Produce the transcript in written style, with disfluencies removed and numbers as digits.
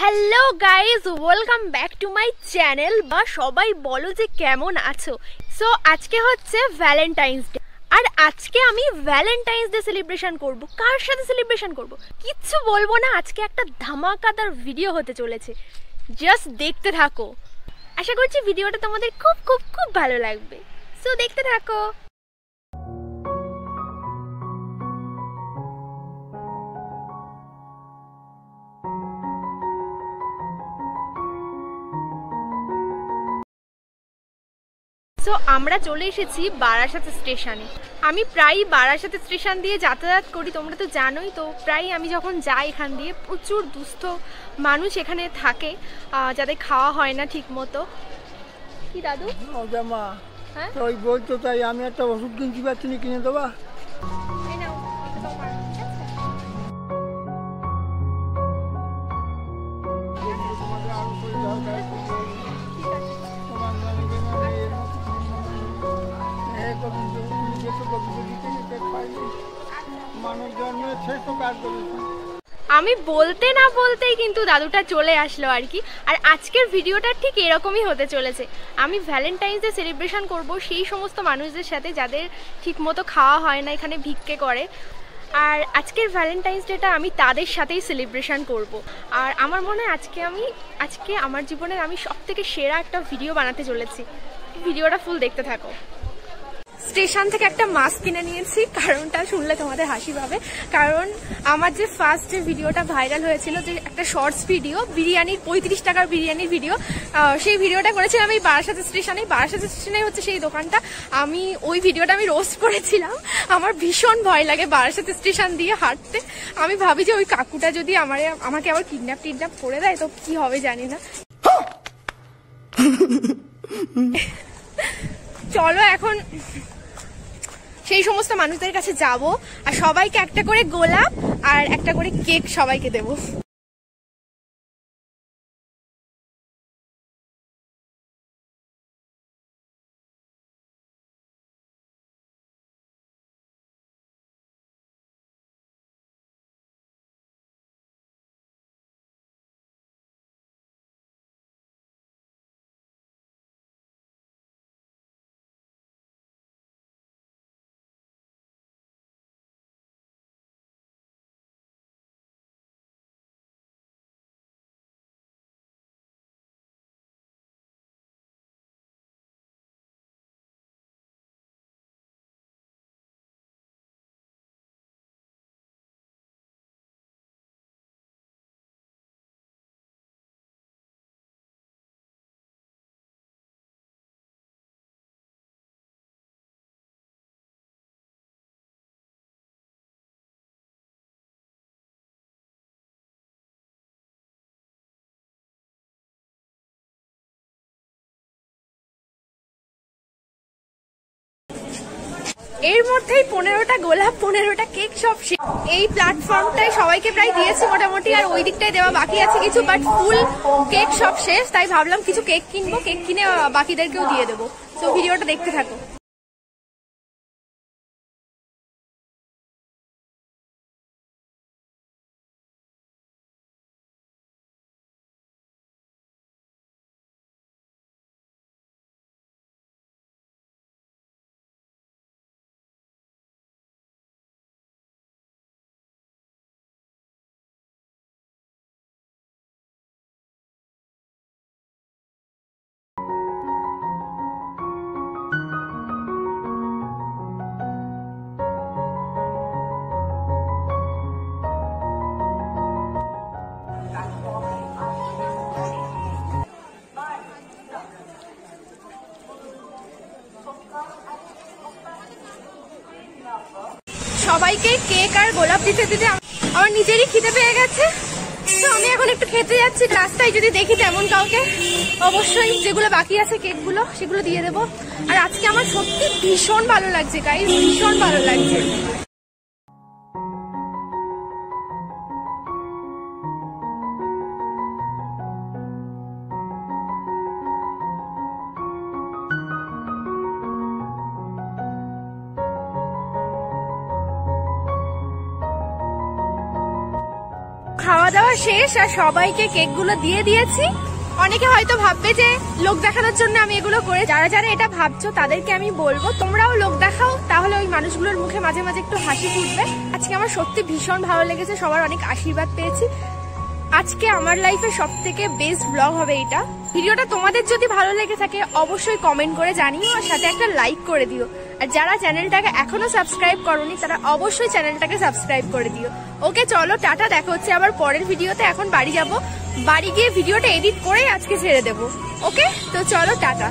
Hello guys, welcome back to my channel. বা সবাই বলো যে কেমন আছো। সো আজকে হচ্ছে ভ্যালেন্টাইন্স ডে, আর আজকে আমি ভ্যালেন্টাইন্স ডে সেলিব্রেশন করব। কার সাথে সেলিব্রেশন করব কিচ্ছু বলবো না, আজকে একটা ধামাকাদার ভিডিও হতে চলেছে। জাস্ট দেখতে থাকো, আশা করছি ভিডিওটা তোমাদের খুব খুব খুব ভালো লাগবে। সো দেখতে থাকো। সো আমরা চলে এসেছি বারাসাত স্টেশনে। আমি প্রায় বারাসাত স্টেশন দিয়ে যাতায়াত করি, তোমরা তো জানোই। তো প্রায় আমি যখন যাই এখান দিয়ে প্রচুর দুস্থ মানুষ এখানে থাকে, যাদের খাওয়া হয় না ঠিক মতো। কি দাদু? হ্যাঁ ওই বলতো, তাই আমি একটা ওষুধ কিনতে পারছি না, কিনে দেবা? আমি বলতে না বলতেই কিন্তু দাদুটা চলে আসলো আর কি। আর আজকের ভিডিওটা ঠিক এরকমই হতে চলেছে। আমি ভ্যালেন্টাইন্স ডে সেলিব্রেশন করব সেই সমস্ত মানুষদের সাথে যাদের ঠিক মতো খাওয়া হয় না, এখানে ভিক্ষে করে। আর আজকের ভ্যালেন্টাইন্স ডেটা আমি তাদের সাথেই সেলিব্রেশন করব। আর আমার মনে হয় আজকে আমার জীবনের আমি সবথেকে সেরা একটা ভিডিও বানাতে চলেছি। ভিডিওটা ফুল দেখতে থাকো। স্টেশন থেকে একটা মাস্ক কিনে নিয়েছি, কারণটা শুনলে তোমাদের হাসি পাবে। কারণ আমার যে ফার্স্ট যে ভিডিওটা ভাইরাল হয়েছিল, যে একটা শর্টস ভিডিও, বিরিয়ানির 35 টাকার বিরিয়ানির ভিডিও, সেই ভিডিওটা করেছিলাম এই বারাসাত স্টেশনে। বারাসাত স্টেশনে হচ্ছে সেই দোকানটা। ওই ভিডিওটা আমি রোস্ট করেছিলাম। আমার ভীষণ ভয় লাগে বারাসাত স্টেশন দিয়ে হাঁটতে। আমি ভাবি যে ওই কাকুটা যদি আমাকে আবার কিডন্যাপ করে দেয় তো কি হবে জানি না। চলো এখন সেই সমস্ত মানুষদের কাছে যাব, আর সবাইকে একটা করে গোলাপ আর একটা করে কেক সবাইকে দেব। এর মধ্যেই 15টা গোলাপ, 15টা কেক সব এই প্ল্যাটফর্মটাই সবাইকে প্রায় দিয়েছি মোটামুটি। আর ওই দিকটাই দেওয়া বাকি আছে কিছু, বাট ফুল কেক সব শেষ। তাই ভাবলাম কিছু কেক কিনবো, কেক কিনে বাকিদেরকেও দিয়ে দেবো। তো ভিডিওটা দেখতে থাকো। সবাইকে কেক আর গোলাপ দিতে দিতে আমার নিজেরই খিদে পেয়ে গেছে। তো আমি এখন একটু খেতে যাচ্ছি। রাস্তায় যদি দেখি তেমন কাউকে, অবশ্যই যেগুলো বাকি আছে কেকগুলো সেগুলো দিয়ে দেবো। আর আজকে আমার সত্যি ভীষণ ভালো লাগছে গাইস, ভীষণ ভালো লাগছে। খাওয়া খাওয়া দাওয়া শেষ আর সবাইকে কেকগুলো দিয়ে দিয়েছি। অনেকে হয়তো ভাববে যে লোক দেখানোর জন্য আমি এগুলো করে, যারা যারা এটা ভাবছো তাদেরকে আমি বলবো তোমরাও লোক দেখাও, তাহলে ওই মানুষগুলোর মুখে মাঝে মাঝে একটু হাসি ফুটবে। আজকে আমার সত্যি ভীষণ ভালো লেগেছে, সবার অনেক আশীর্বাদ পেয়েছি। আজকে আমার লাইফে সব থেকে বেস্ট ব্লগ হবে এটা। ভিডিওটা তোমাদের যদি ভালো লেগে থাকে অবশ্যই কমেন্ট করে জানিও আর সাথে একটা লাইক করে দিও। আর যারা চ্যানেলটাকে এখনো সাবস্ক্রাইব করোনি তারা অবশ্যই চ্যানেলটাকে সাবস্ক্রাইব করে দিও। ওকে চলো টাটা, দেখা হচ্ছে আবার পরের ভিডিওতে। এখন বাড়ি যাব, বাড়ি গিয়ে ভিডিওটা এডিট করে আজকে ছেড়ে দেবো। ওকে তো চলো টাটা।